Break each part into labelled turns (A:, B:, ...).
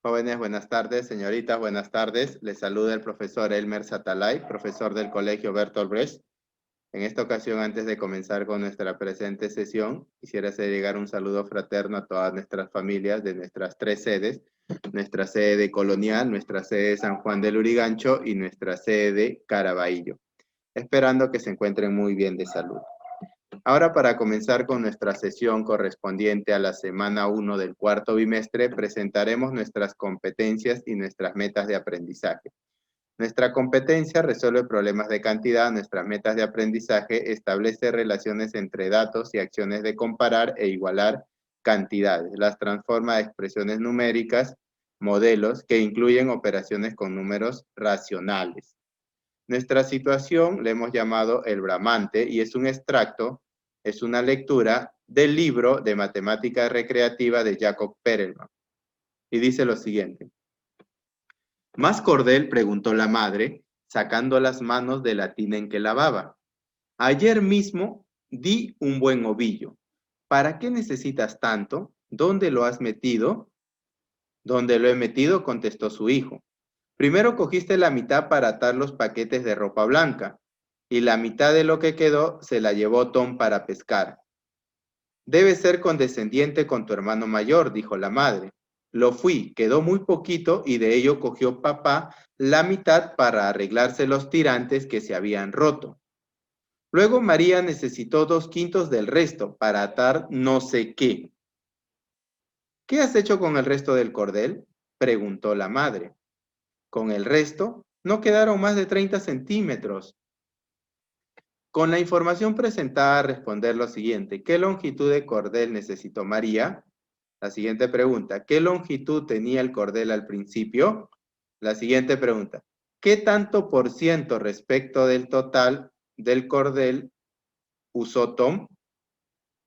A: Jóvenes, buenas tardes. Señoritas, buenas tardes. Les saluda el profesor Elmer Satalay, profesor del Colegio Bertolt Brecht. En esta ocasión, antes de comenzar con nuestra presente sesión, quisiera hacer llegar un saludo fraterno a todas nuestras familias de nuestras tres sedes, nuestra sede colonial, nuestra sede de San Juan del Urigancho y nuestra sede de Caraballo, esperando que se encuentren muy bien de salud. Ahora, para comenzar con nuestra sesión correspondiente a la semana 1 del cuarto bimestre, presentaremos nuestras competencias y nuestras metas de aprendizaje. Nuestra competencia resuelve problemas de cantidad, nuestras metas de aprendizaje establece relaciones entre datos y acciones de comparar e igualar cantidades, las transforma a expresiones numéricas, modelos que incluyen operaciones con números racionales. Nuestra situación le hemos llamado El Bramante y es un extracto, es una lectura del libro de matemática recreativa de Jacob Perelman. Y dice lo siguiente. ¿Más cordel?, preguntó la madre, sacando las manos de la tina en que lavaba. Ayer mismo di un buen ovillo. ¿Para qué necesitas tanto? ¿Dónde lo has metido? ¿Dónde lo he metido?, contestó su hijo. Primero cogiste la mitad para atar los paquetes de ropa blanca, y la mitad de lo que quedó se la llevó Tom para pescar. Debes ser condescendiente con tu hermano mayor, dijo la madre. Lo fui, quedó muy poquito y de ello cogió papá la mitad para arreglarse los tirantes que se habían roto. Luego María necesitó 2/5 del resto para atar no sé qué. ¿Qué has hecho con el resto del cordel?, preguntó la madre. Con el resto, no quedaron más de 30 centímetros. Con la información presentada, responder lo siguiente. ¿Qué longitud de cordel necesitó María? La siguiente pregunta. ¿Qué longitud tenía el cordel al principio? La siguiente pregunta. ¿Qué tanto por ciento respecto del total del cordel usó Tom?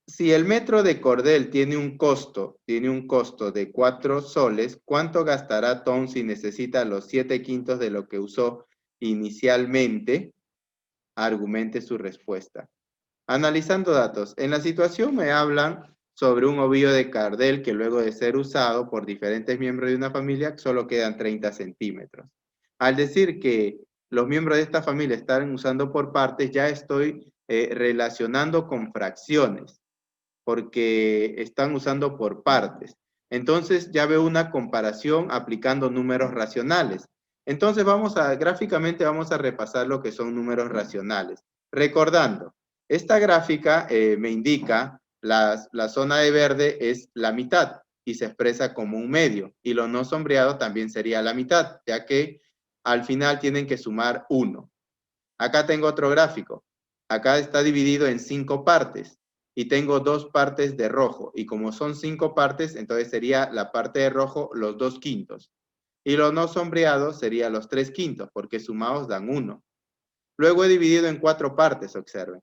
A: Si el metro de cordel tiene un costo de 4 soles, ¿cuánto gastará Tom si necesita los 7/5 de lo que usó inicialmente? Argumente su respuesta. Analizando datos. En la situación me hablan sobre un ovillo de cordel que luego de ser usado por diferentes miembros de una familia solo quedan 30 centímetros. Al decir que los miembros de esta familia están usando por partes, ya estoy relacionando con fracciones, porque están usando por partes. Entonces ya veo una comparación aplicando números racionales. Entonces gráficamente vamos a repasar lo que son números racionales. Recordando, esta gráfica me indica la zona de verde es la mitad y se expresa como un medio, y lo no sombreado también sería la mitad, ya que al final tienen que sumar 1. Acá tengo otro gráfico. Acá está dividido en 5 partes y tengo 2 partes de rojo, y como son 5 partes, entonces sería la parte de rojo los 2/5 y lo no sombreado sería los 3/5 porque sumados dan 1. Luego he dividido en 4 partes, observen.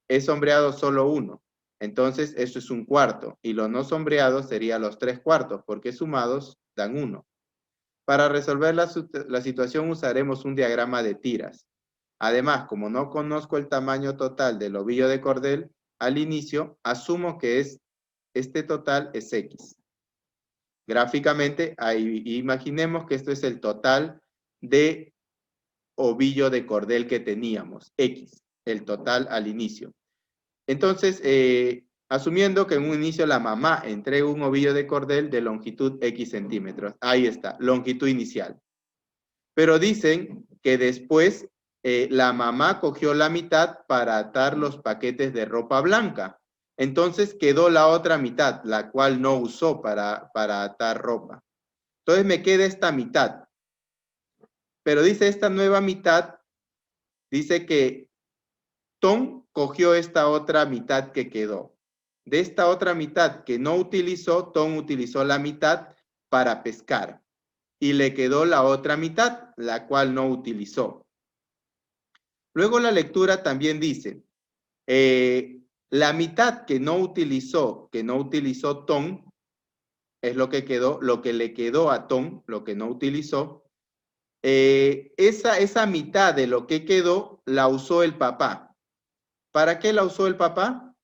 A: He sombreado solo 1, entonces eso es 1/4 y lo no sombreado sería los 3/4 porque sumados dan 1. Para resolver la situación usaremos un diagrama de tiras. Además, como no conozco el tamaño total del ovillo de cordel, al inicio asumo que este total es X. Gráficamente, imaginemos que esto es el total de ovillo de cordel que teníamos, X, el total al inicio. Entonces, asumiendo que en un inicio la mamá entrega un ovillo de cordel de longitud X centímetros. Ahí está, longitud inicial. Pero dicen que después la mamá cogió la mitad para atar los paquetes de ropa blanca. Entonces quedó la otra mitad, la cual no usó para atar ropa. Entonces me queda esta mitad. Pero dice esta nueva mitad, dice que Tom cogió esta otra mitad que quedó. De esta otra mitad que no utilizó, Tom utilizó la mitad para pescar. Y le quedó la otra mitad, la cual no utilizó. Luego la lectura también dice, la mitad que no utilizó Tom, es lo que le quedó a Tom, lo que no utilizó. Esa mitad de lo que quedó la usó el papá. ¿Para qué la usó el papá?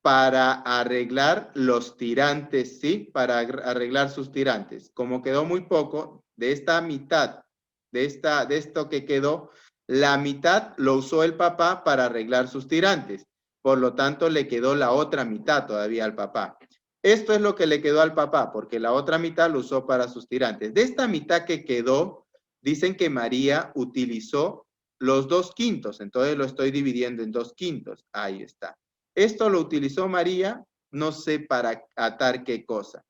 A: para arreglar los tirantes, ¿sí? Para arreglar sus tirantes. Como quedó muy poco, de esta mitad, de esto que quedó, la mitad lo usó el papá para arreglar sus tirantes. Por lo tanto, le quedó la otra mitad todavía al papá. Esto es lo que le quedó al papá, porque la otra mitad lo usó para sus tirantes. De esta mitad que quedó, dicen que María utilizó los 2/5, entonces lo estoy dividiendo en 2/5. Ahí está. Esto lo utilizó María, no sé para atar qué cosa.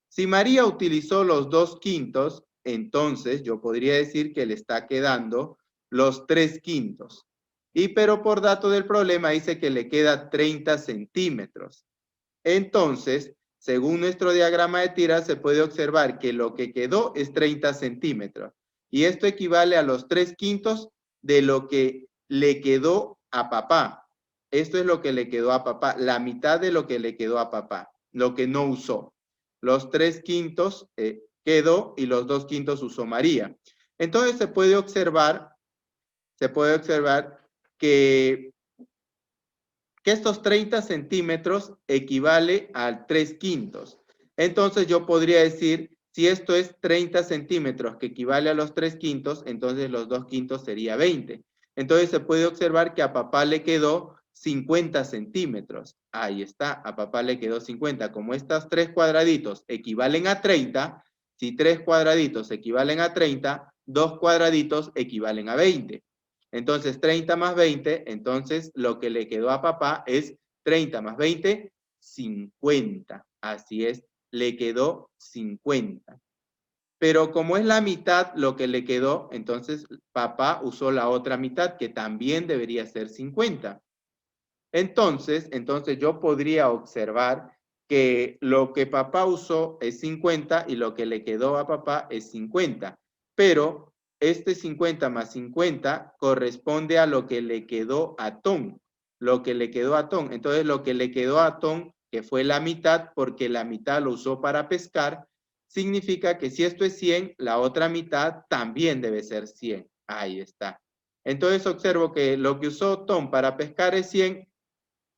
A: Si María utilizó los 2/5, entonces yo podría decir que le está quedando los 3/5. Pero por dato del problema dice que le queda 30 centímetros. Entonces, según nuestro diagrama de tiras, se puede observar que lo que quedó es 30 centímetros. Y esto equivale a los 3/5 de lo que le quedó a papá. Esto es lo que le quedó a papá, la mitad de lo que le quedó a papá, lo que no usó. Los 3/5 quedó y los 2/5 usó María. Entonces se puede observar que estos 30 centímetros equivale a 3/5. Entonces yo podría decir, si esto es 30 centímetros que equivale a los 3/5, entonces los 2/5 sería 20. Entonces se puede observar que a papá le quedó 50 centímetros. Ahí está, a papá le quedó 50. Como estos 3 cuadraditos equivalen a 30, si 3 cuadraditos equivalen a 30, 2 cuadraditos equivalen a 20. Entonces, 30 más 20, entonces lo que le quedó a papá es 30 más 20, 50. Así es, le quedó 50. Pero como es la mitad lo que le quedó, entonces papá usó la otra mitad, que también debería ser 50. Entonces yo podría observar que lo que papá usó es 50 y lo que le quedó a papá es 50. Pero este 50 más 50 corresponde a lo que le quedó a Tom. Lo que le quedó a Tom. Entonces lo que le quedó a Tom, que fue la mitad, porque la mitad lo usó para pescar, significa que si esto es 100, la otra mitad también debe ser 100. Ahí está. Entonces observo que lo que usó Tom para pescar es 100,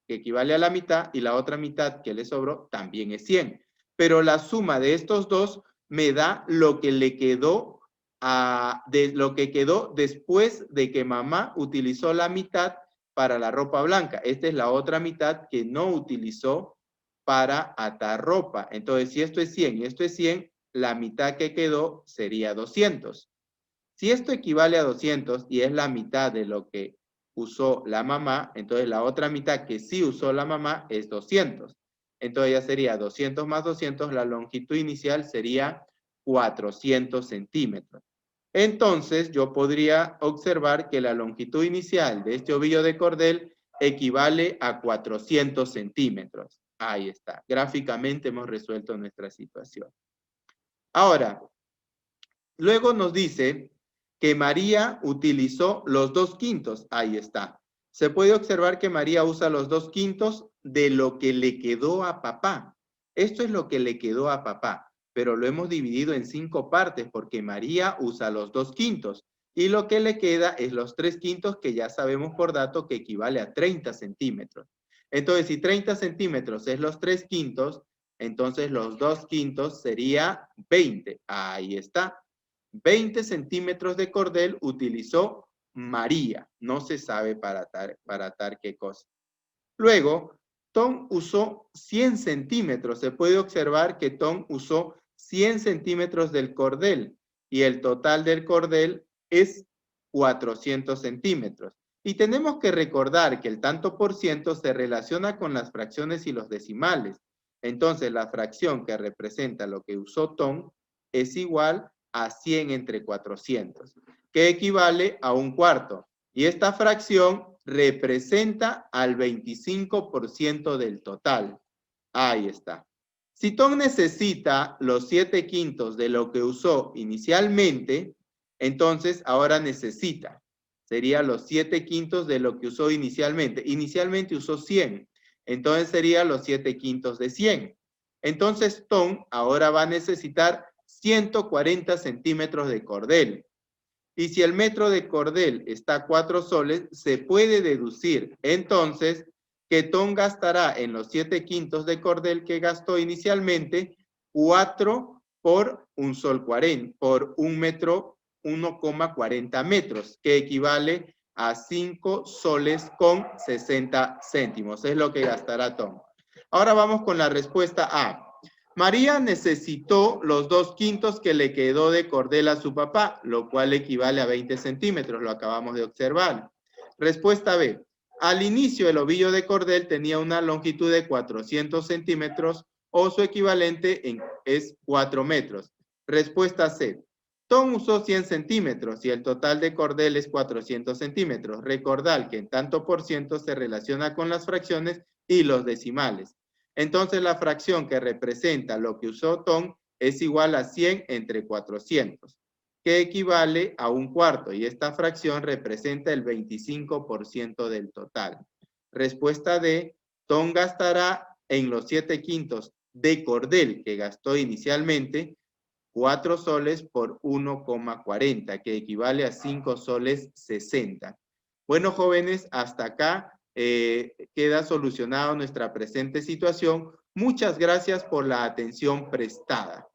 A: que equivale a la mitad, y la otra mitad que le sobró también es 100. Pero la suma de estos dos me da lo que le quedó de lo que quedó después de que mamá utilizó la mitad para la ropa blanca. Esta es la otra mitad que no utilizó para atar ropa. Entonces, si esto es 100 y esto es 100, la mitad que quedó sería 200. Si esto equivale a 200 y es la mitad de lo que usó la mamá, entonces la otra mitad que sí usó la mamá es 200. Entonces ya sería 200 más 200, la longitud inicial sería 400 centímetros. Entonces yo podría observar que la longitud inicial de este ovillo de cordel equivale a 400 centímetros. Ahí está. Gráficamente hemos resuelto nuestra situación. Ahora, luego nos dice que María utilizó los 2/5. Ahí está. Se puede observar que María usa los 2/5 de lo que le quedó a papá. Esto es lo que le quedó a papá, pero lo hemos dividido en 5 partes porque María usa los 2/5 y lo que le queda es los 3/5, que ya sabemos por dato que equivale a 30 centímetros. Entonces, si 30 centímetros es los 3/5, entonces los 2/5 sería 20. Ahí está. 20 centímetros de cordel utilizó María. No se sabe para atar qué cosa. Luego, Tom usó 100 centímetros. Se puede observar que Tom usó 100 centímetros del cordel y el total del cordel es 400 centímetros. Y tenemos que recordar que el tanto por ciento se relaciona con las fracciones y los decimales. Entonces, la fracción que representa lo que usó Tom es igual a 100 entre 400, que equivale a 1/4. Y esta fracción representa al 25% del total. Ahí está. Si Tom necesita los 7/5 de lo que usó inicialmente, entonces ahora necesita. Sería los 7/5 de lo que usó inicialmente. Inicialmente usó 100. Entonces sería los 7/5 de 100. Entonces Tom ahora va a necesitar 140 centímetros de cordel. Y si el metro de cordel está a 4 soles, se puede deducir entonces que Tom gastará en los 7 quintos de cordel que gastó inicialmente 4 por un sol 40, por un metro 1,40 metros, que equivale a 5 soles con 60 céntimos. Es lo que gastará Tom. Ahora vamos con la respuesta A. María necesitó los 2 quintos que le quedó de cordel a su papá, lo cual equivale a 20 centímetros, lo acabamos de observar. Respuesta B. Al inicio, el ovillo de cordel tenía una longitud de 400 centímetros o su equivalente es 4 metros. Respuesta C. Tom usó 100 centímetros y el total de cordel es 400 centímetros. Recordad que en tanto por ciento se relaciona con las fracciones y los decimales. Entonces la fracción que representa lo que usó Tom es igual a 100 entre 400, que equivale a un cuarto, y esta fracción representa el 25% del total. Respuesta D. Tom gastará en los 7 quintos de cordel que gastó inicialmente 4 soles por 1,40, que equivale a 5 soles 60. Bueno, jóvenes, hasta acá queda solucionada nuestra presente situación. Muchas gracias por la atención prestada.